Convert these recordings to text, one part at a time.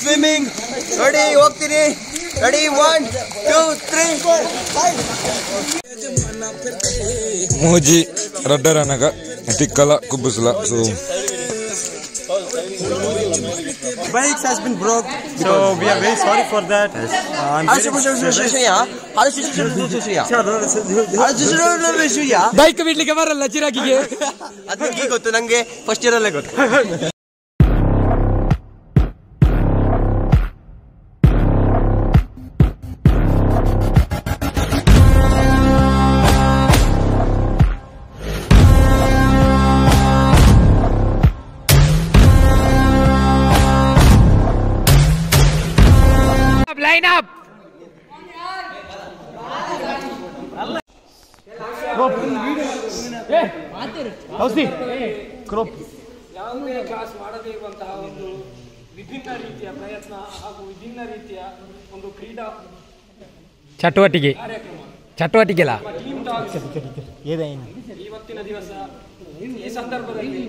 swimming. Ready, ಹೋಗ್ತೀನಿ. Ready, 1, 2, 3, 4, 5. Moji Radaranaga Tikala Kubusla. So bikes has been broke, so we are very sorry for that. Bike ಬಿಡ್ಲಿಕ್ಕೆ ಬರಲ್ಲ ಚಿರಾಗಿಗೆ. ಅದಕ್ಕೆ ಗೊತ್ತು ನಂಗೆ first year ಅಲ್ಲೇ ಗೊತ್ತು. Line up. ಯಾವುದೇ ಕ್ಲಾಸ್ ಮಾಡದೇ ಇರುವಂತಹ ಒಂದು ವಿಭಿನ್ನ ರೀತಿಯ ಪ್ರಯತ್ನ ಹಾಗೂ ವಿಭಿನ್ನ ರೀತಿಯ ಒಂದು ಕ್ರೀಡಾ ಚಟುವಟಿಕೆ ಚಟುವಟಿಕೆಲ್ಲ ಟೀಮ್ ಟಾಕ್ಸ್ ಇವತ್ತಿನ ದಿವಸ ಈ ಸಂದರ್ಭದಲ್ಲಿ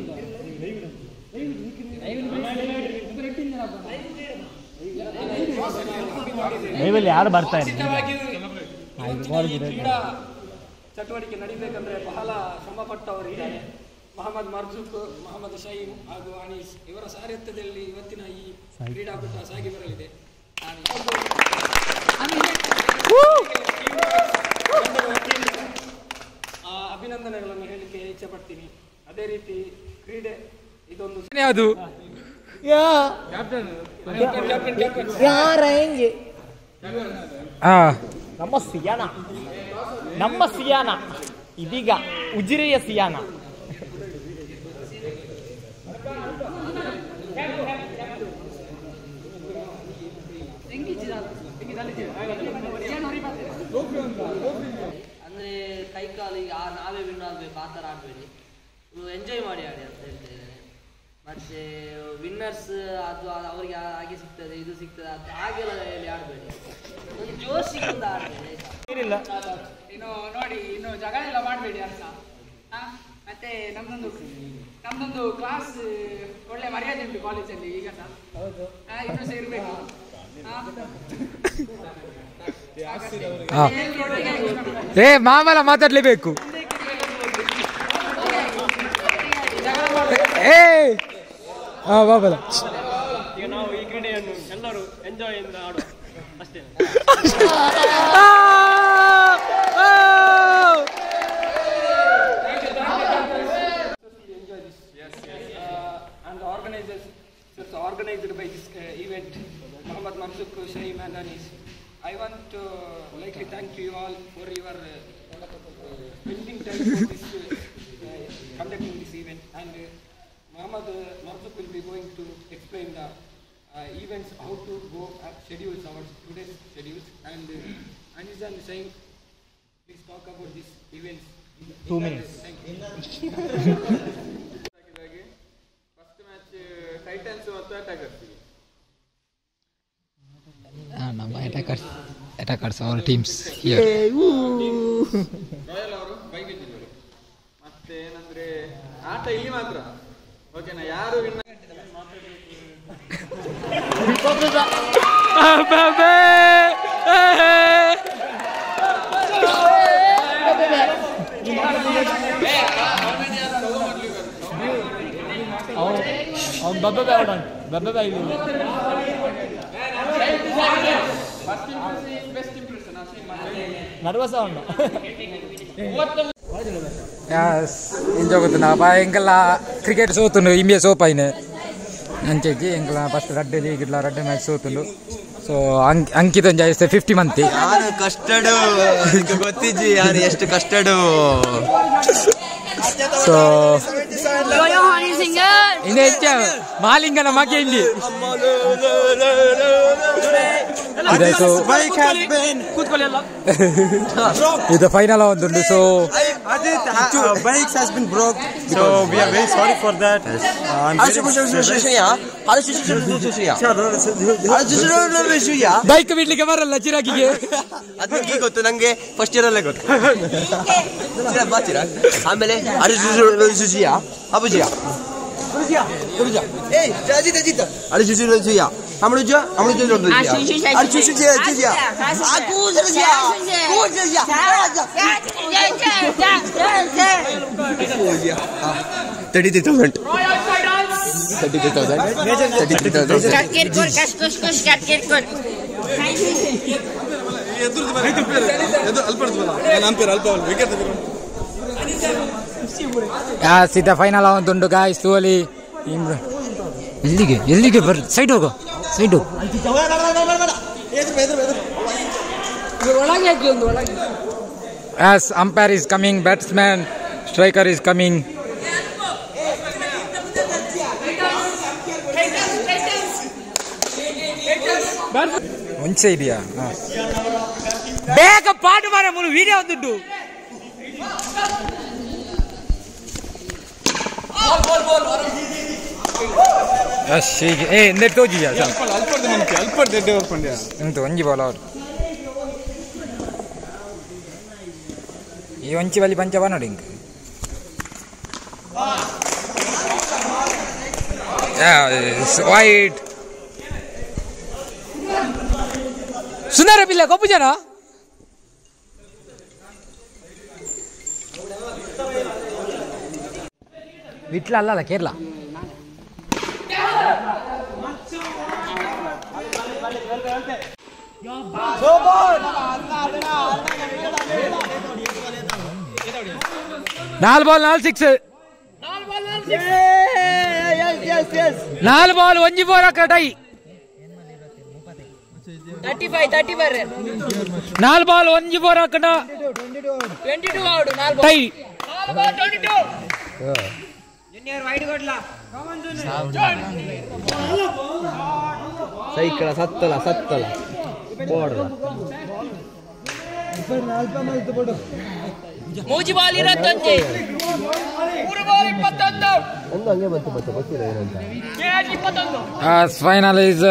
ಯಾರು ಬರ್ತಾ ಕ್ರೀಡಾ ಚಟುವಟಿಕೆ ನಡೀಬೇಕಂದ್ರೆ ಬಹಳ ಶ್ರಮಪಟ್ಟವರಿದ್ದಾರೆ. ಮೊಹಮ್ಮದ್ ಮರ್ಜುಕ್, ಮೊಹಮ್ಮದ್ ಶಹೀಮ್ ಹಾಗೂ ಅನೀಸ್ ಇವರ ಸಾರಥ್ಯದಲ್ಲಿ ಇವತ್ತಿನ ಈ ಕ್ರೀಡಾಕೂಟ ಸಾಗಿ ಬರಲಿದೆ. ಅಭಿನಂದನೆಗಳನ್ನು ಹೇಳಲಿಕ್ಕೆ ಇಚ್ಛೆ ಪಡ್ತೀನಿ. ಅದೇ ರೀತಿ ಕ್ರೀಡೆ ಇದೊಂದು ಯಾವುದು ನಮ್ಮ ಸಿಯಾನ ಇದೀಗ ಉಜಿರೆಯ ಸಿಯಾನ. ಅಂದ್ರೆ ಕೈ ಕಾಲಿಗೆ ನಾವೇ ವಿನ್ ಆಗ್ಬೇಕು ಆ ಥರ ಆಡಬೇಡಿ, ಎಂಜಾಯ್ ಮಾಡಿ ಆಡಿ ಅಂತ ಹೇಳ್ತಿದ್ದೇನೆ. ಮತ್ತೆ ವಿನ್ನರ್ಸ್ ಅದು ಅವ್ರಿಗೆ ಹಾಗೆ ಸಿಗ್ತದೆ ಇದು ಸಿಗ್ತದೆ ಅಂತ ಹಾಗೆಲ್ಲ ಹೇಳಿ ಆಡಬೇಡಿ, ಒಂದು ಜೋಶಿನಿಂದ ಆಡಬೇಡಿ. ಇನ್ನು ನೋಡಿ, ಇನ್ನು ಜಗಳ ಎಲ್ಲ ಮಾಡಬೇಡಿ ಅಂತ. ಮತ್ತೆ ನಮ್ದೊಂದು ಕ್ಲಾಸ್ ಒಳ್ಳೆ ಮರ್ಯಾದೆ ಉಂಟು ಕಾಲೇಜಲ್ಲಿ ಈಗ ಸಹ. ಇನ್ನೂ ಸಹ ಇರಬೇಕು. ಮಾಮಲ ಮಾತಾಡ್ಲೇಬೇಕು. ಬಾಬಲ ಈಗ ನಾವು ಈ ಕ್ರೀಡೆಯನ್ನು ಎಲ್ಲರೂ ಎಂಜಾಯ್ ಇಂದ ಆಡುವ ಅಷ್ಟೇ. And organized by this event, Mohammad Mansuk, Shaim and Anis. I want to likely thank you all for your spending time for this conducting this event. And Mohammad Mansuk will be going to explain the events, how to go schedules, our today's schedules. And Anis and Shaim, please talk about this events. 2 minutes. Thank you. Titans ಮತ್ತು attackers. ನಮ್ಮ attackers our teams here. Royal ಅವರು ಬೈಬಿದ್ದಿದ್ದಾರೆ. ಮತ್ತೆ ಏನಂದ್ರೆ ಆಟ ಇಲ್ಲಿ ಮಾತ್ರ ಓಕೆನಾ, ಯಾರು ವಿನ್ ನರ್ವಸ ಉಂಟು ఇంకొకతున్నా ఎంకల్లా క్రికెట్ సోతుండు ఇండియా సోప్ అయిన అంచేకి ఎంకల్లా ఫస్ట్ రెడ్డి ఇట్లా రెడ్డి మ్యాచ్ సోతుండు. ಸೊ ಅಂಕಿತ ಜಾಯಿಸ್ತೆ 50 ಮಂತಿ ಯಾರು ಕಷ್ಟಡು ಗೊತ್ತಿಜ್ಜಿ ಯಾರು ಎಷ್ಟು ಕಷ್ಟಡು. ಸೊ ಇನ್ನೇ ಮಾಲಿಂಗನ ಮಗೆ ಇಲ್ಲಿ ಇದು ಫೈನಲ್ ಒಂದು. So bikes has been broke, so we are very sorry for that. Bike ಬಿಡ್ಲಿಕ್ಕೆ ಬರಲ್ಲ ಚಿರಾಗಿಗೆ. ಅದಕ್ಕೆ ಗೊತ್ತು ನಂಗೆ ಫಸ್ಟ್ ಇಯರ್ ಅಲ್ಲೇ ಗೊತ್ತು. ಆಮೇಲೆ ಅಬುಜಿಯಾ ಸೀದಾ ಫೈನಲ್ ಆಗುಂಟು ಗಾಯ್ಸ್ ತೋಲಿ ಎಲ್ಲಿಗೆ ಬರ್ ಸೈಡ್ ಹೋಗೋ ಸೈಡ್ ಹೋಗು as umpire is coming, batsman striker is coming. ಒಂಚೆ ಇದೆಯಾ ಬೇಗ ಪಾಠ ಮಾರ ಮುಳು ವಿಡಿಯೋ ಒಂದುಂಟು ನೆಟ್ ಹೋಗಿಯಾ ಎಂತು ಒಂಜಿ ಬಾಲ್ ಅವ್ರು ಈ ಒಂಚಿ ಬಲಿ ಪಂಚ ನೋಡಿ ಇಂಕ ವೈಟ್ ಸುಂದರ ಪಿಲ್ಲ ಕಪ್ಪು ಜನ ವಿಟ್ಲ ಅಲ್ಲಲ್ಲ ಕೇರಳ ನಾಲ್ ಬಾಲ್ 6 4 ಬಾಲ್ 1 4 ಕಟೈ 35 4 ಬಾಲ್ 1 4 ಕಟ 22 ಔಟ್ 4 ಟೈ 22 ಜೂನಿಯರ್ ವೈಡ್ ಕೊಡ್ಲಾ ಸೈಕಳ ಸತ್ತಲ ಬೋರ್ಡ್ ಮೂಜಿ ಬಾಲ್ 21 3 ಬಾಲ್ 21 ಒಂದು ಹಂಗೆ ಬಂತು ಗೊತ್ತಿಲ್ಲ ಏನಂತ final is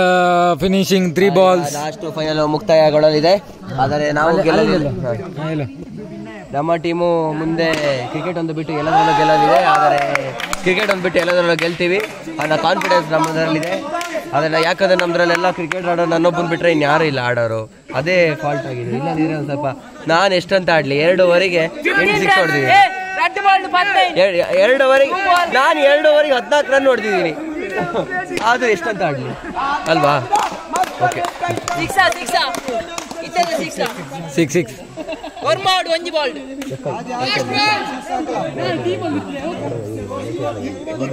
finishing 3 balls last final ಮುಕ್ತಾಯಗೊಳ್ಳಲಿದೆ ಆದರೆ ನಾವು ಗೆಲ್ಲಲಿಲ್ಲ ನಮ್ಮ ಟೀಮು ಮುಂದೆ ಕ್ರಿಕೆಟ್ ಒಂದು ಬಿಟ್ಟು ಎಲ್ಲದರಲ್ಲೂ ಗೆಲ್ಲಲಿದೆ ಆದರೆ ಕ್ರಿಕೆಟ್ ಒಂದು ಬಿಟ್ಟು ಎಲ್ಲದರಲ್ಲೂ ಗೆಲ್ತೀವಿ ಅನ್ನೋ ಕಾನ್ಫಿಡೆನ್ಸ್ ನಮ್ಮದರಲ್ಲಿದೆ ಅದನ್ನು ಯಾಕಂದರೆ ನಮ್ಮದ್ರಲ್ಲೆಲ್ಲ ಕ್ರಿಕೆಟ್ ಆಡೋರು ನನ್ನೊಬ್ಬನ ಬಿಟ್ಟರೆ ಇನ್ಯಾರೂ ಇಲ್ಲ ಆಡೋರು ಅದೇ ಫಾಲ್ಟ್ ಆಗಿದೆ ಇಲ್ಲದಿದ್ರೆ ಒಂದು ಸ್ವಲ್ಪ ನಾನು ಎಷ್ಟಂತ ಆಡಲಿ 2 ಓವರಿಗೆ 8 6 ಹೊಡೆದಿದ್ದೀನಿ 2 ಓವರಿಗೆ ನಾನು 2 ಓವರಿಗೆ 14 ರನ್ ಹೊಡೆದಿದ್ದೀನಿ ಅದು ಎಷ್ಟಂತ ಆಡಲಿ ಅಲ್ವಾ ಓಕೆ 6 ವರ್ಮಾಡು 1 ಬಾಲ್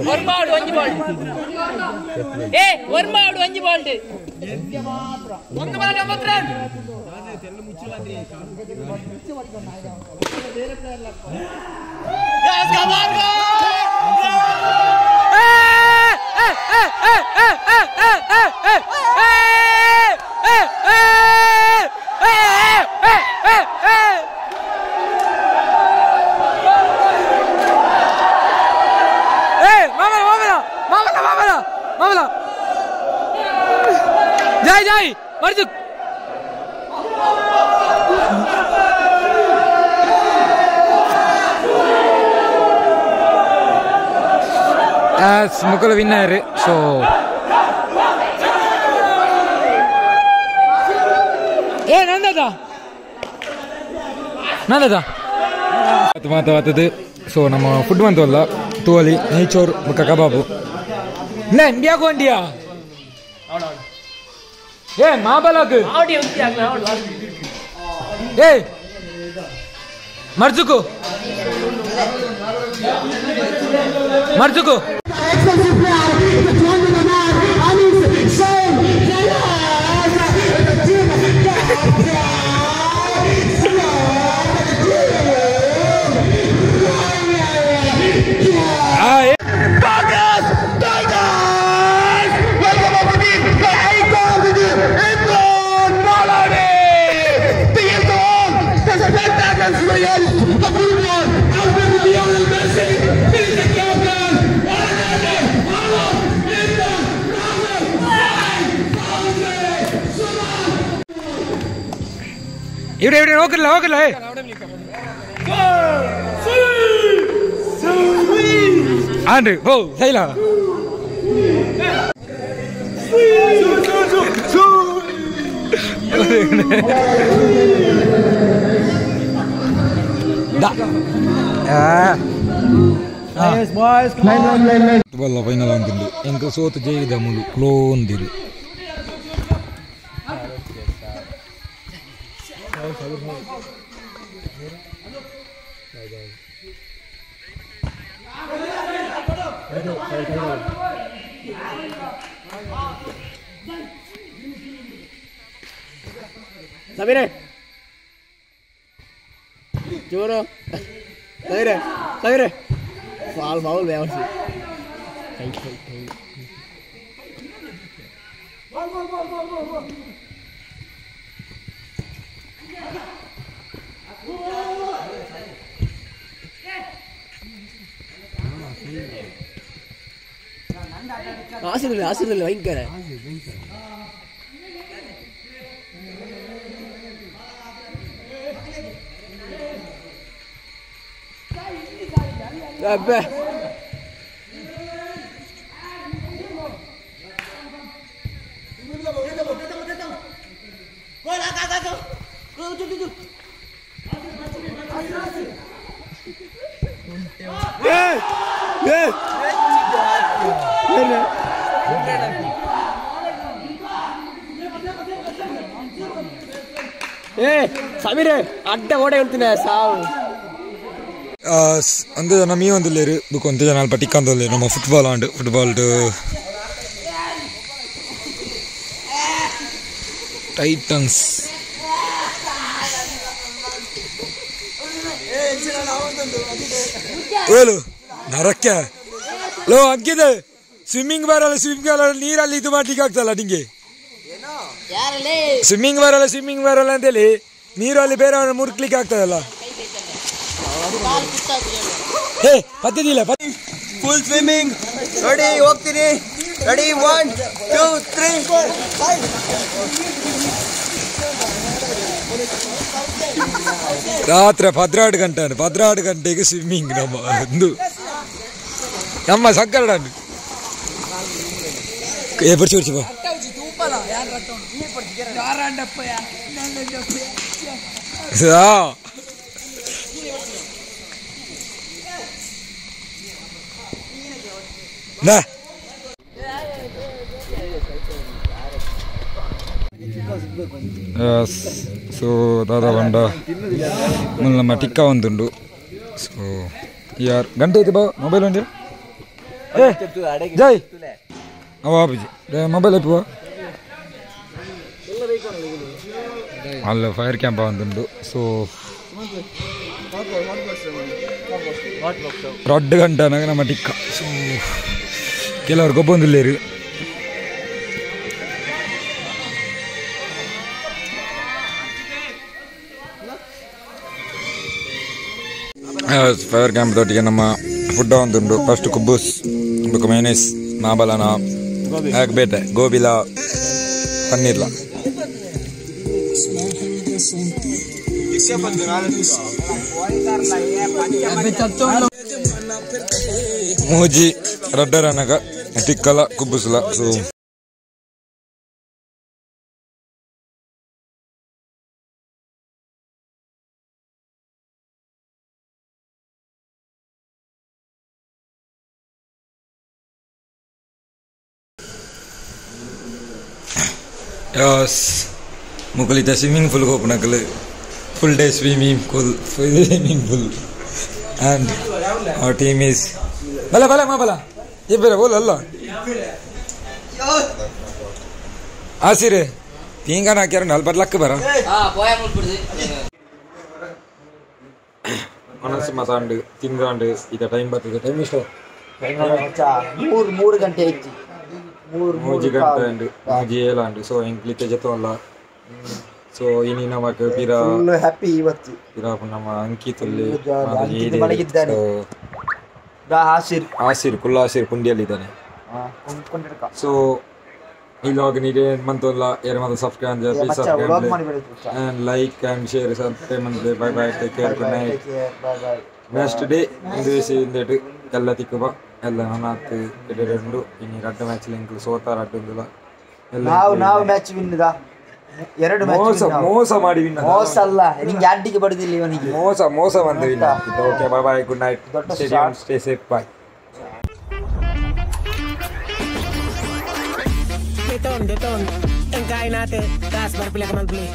ವರ್ಮಾಡು 1 ಬಾಲ್ ವರ್ಮಾಡು 1 ಬಾಲ್ 1 ಬಾಲ್ 9 ರನ್ ಜೈ ಮರ್ಜುಕ್ ಮುಕುಲ್ ವಿನ್ನರ್ ಸೊ ನಂದದ ಮಾತಾಡ್ತದೆ ಸೊ ನಮ್ಮ ಫುಡ್ ಬಂತಲ್ಲ ತೋಲಿ ನೇಚೋರ್ ಮುಖ ಕಬಾಬು ಇಲ್ಲ ಎಂಬಿಯಾಗೊಂಡಿಯಾ ಮಾಬಲಕ್ ಮರ್ಜುಕು ഇവിടെ നോക്കില്ല ആണ്ട് ഓ ശൈല వాళ్ళ ఫైనల్ ఉంటుంది ఇంకా సోత చేయదమ్ములు క్లోందిరు Sabire. Juro. Sabire. Foul banget sih. Hasil ಭಯಂಕರ ಅಬ್ಬೆ ಸಮೀರ್ ಅಡ್ಡ ಓಡೆ ಹೇಳ್ತೀನಿ ಸಾವು ಅಂದ ಜನ ಮೀ ಒಂದಿಲ್ಲೇರು ಬುಕ್ ಒಂದೇ ಜನ ಅಲ್ಪ ಟಿಕ್ಕಂದಲ್ಲೇರು ನಮ್ಮ ಫುಟ್ಬಾಲ್ ಆಂಡು ಫುಟ್ಬಾಲ್ ಟೈಟನ್ಸ್ ಓಲು ನರಕ್ಕೆ ಲೋ ಅಂಕಿದೆ ಸ್ವಿಮ್ಮಿಂಗ್ ಬರಲ್ಲ ನೀರಲ್ಲಿ ಇದು ಮಾಡ್ಲಿಕ್ಕೆ ಆಗ್ತಲ್ಲ ನಿಂಗೆ ಸ್ವಿಮ್ಮಿಂಗ್ ಬರಲ್ಲ ಅಂತೇಳಿ ನೀರಲ್ಲಿ ಬೇರೆ ಮುರ್ಕ್ಲಿಕ್ಕೆ ಆಗ್ತದಲ್ಲ ಹೇ ಪತ್ತಿದಿಲ್ಲ ಫುಲ್ ಸ್ವಿಮ್ಮಿಂಗ್ ರೆಡಿ ಹೋಗ್ತೀನಿ ರೆಡಿ 1 2 3 ರಾತ್ರಿ 12 ಗಂಟೆಗೆ ಸ್ವಿಮ್ಮಿಂಗ್ ನಮ್ಮ ಸಕ್ಕರ ಬರ್ಚಿ ಬಾ ಸೊ ದಾದಾ ಬಂಡ ನಮ್ಮ ಟಿಕ್ಕ ಒಂದುಂಡು ಸೊ ಯಾರು ಗಂಟೆ ಐತಿ ಬಾ ಮೊಬೈಲ್ ಒಂದಿ ಜೈ ಅವಾಬುಜಿ ಮೊಬೈಲ್ ಐತಿ ಬಾ ಅಲ್ಲ ಫೈರ್ ಕ್ಯಾಂಪ್ ಒಂದುಂಡು ಸೊ 2 ಗಂಟೆನಾಗ ನಮ್ಮ ಟಿಕ್ಕ ಸೊ ಕೆಲವರು ಗೊಬ್ಬೊಂದಿಲ್ಲೇರು ಫೈರ್ ಕ್ಯಾಂಪ್ ತೋಟಿಗೆ ನಮ್ಮ ಫುಡ್ ಒಂದುಂಡು ಫಸ್ಟ್ ಕುಬ್ಬೂಸ್ ಬುಕ್ ಮೈನೀಸ್ ಮಾಬಲನ ಬೇತೆ ಗೋಬಿಲ ಪನ್ನೀರ್ಲ ಮೂಜಿ ರಡ್ಡರನಗ ಟಿಕ್ಕಲ ಕುಬ್ಬುಸ್ಲ ಸೊ ಮುಕಲಿತ ಸ್ವಿಮ್ಮಿಂಗ್ ಪೂಲ್ ಹೋಗ್ನಕಲ್ full day swimming pool and our team is ಬಲ ಮಾಬಲ ಇಬ್ಬರ ಬೋಲ್ ಅಲ್ಲ ಆಸಿರೆ ಹಿಂಗಾನ ಹಾಕ್ಯಾರ ನಲ್ಬರ್ ಲಕ್ಕ ಬರ ಮನಸ್ಸು ಮಾತಾಂಡು ತಿಂಗಾಂಡು ಇದ ಟೈಮ್ ಬರ್ತದೆ ಟೈಮ್ ಇಷ್ಟ 3 ಗಂಟೆ ಐತಿ 3 ಗಂಟೆ ಅಂಡು 7 ಅಂಡು ಸೊ ಇಂಕ್ಲಿತೆ ಜತವಲ್ಲ ಸೊ ಇನಿ ನಮಕ್ ಪಿರಾ ಫುಲ್ ಹ್ಯಾಪಿ ಇವತ್ತು ಪಿರಾ ನಮ್ಮ ಅಂಕಿತಲ್ಲಿ ಮಲಗಿದ್ದಾನೆ ಆಸಿರ್ ಕುಲ್ಲ ಆಸಿರ್ ಪುಂಡಿಯಲ್ಲಿದ್ದಾನೆ ಸೊ ಈ ಲಾಗ್ ನೀಡೆ ಮಂತಲ್ಲ ಯಾರು ಮಾತ್ರ subscribe please subscribe and like and share subscribe and bye bye take care good night next day English ಇಂದೆಟ್ ಎಲ್ಲ ತಿಕ್ಕುವ ಎಲ್ಲ ನನಾತ್ ಎಡೆರೆಂಡು ಇನಿ ರಡ್ಡ ಮ್ಯಾಚ್ ಲಿಂಕ್ ಸೋತಾರ ಅಡ್ಡುಂದುಲ ನಾವು ಮ್ಯಾಚ್ ವಿನ್ನಿದ 2 ಮ್ಯಾಚ್ ಮೋಸ ಮಾಡಿ ವಿನ್ ಮೋಸ ಅಲ್ಲ ನಿಂಗೆ ಅಡ್ಡಿಗೆ ಬಡಿದಿಲ್ಲ ಇವನಿಗೆ ಮೋಸ ಬಂದು win okay bye bye good night stay safe by Deton, engkain natin, taas bar pila ka mag-play.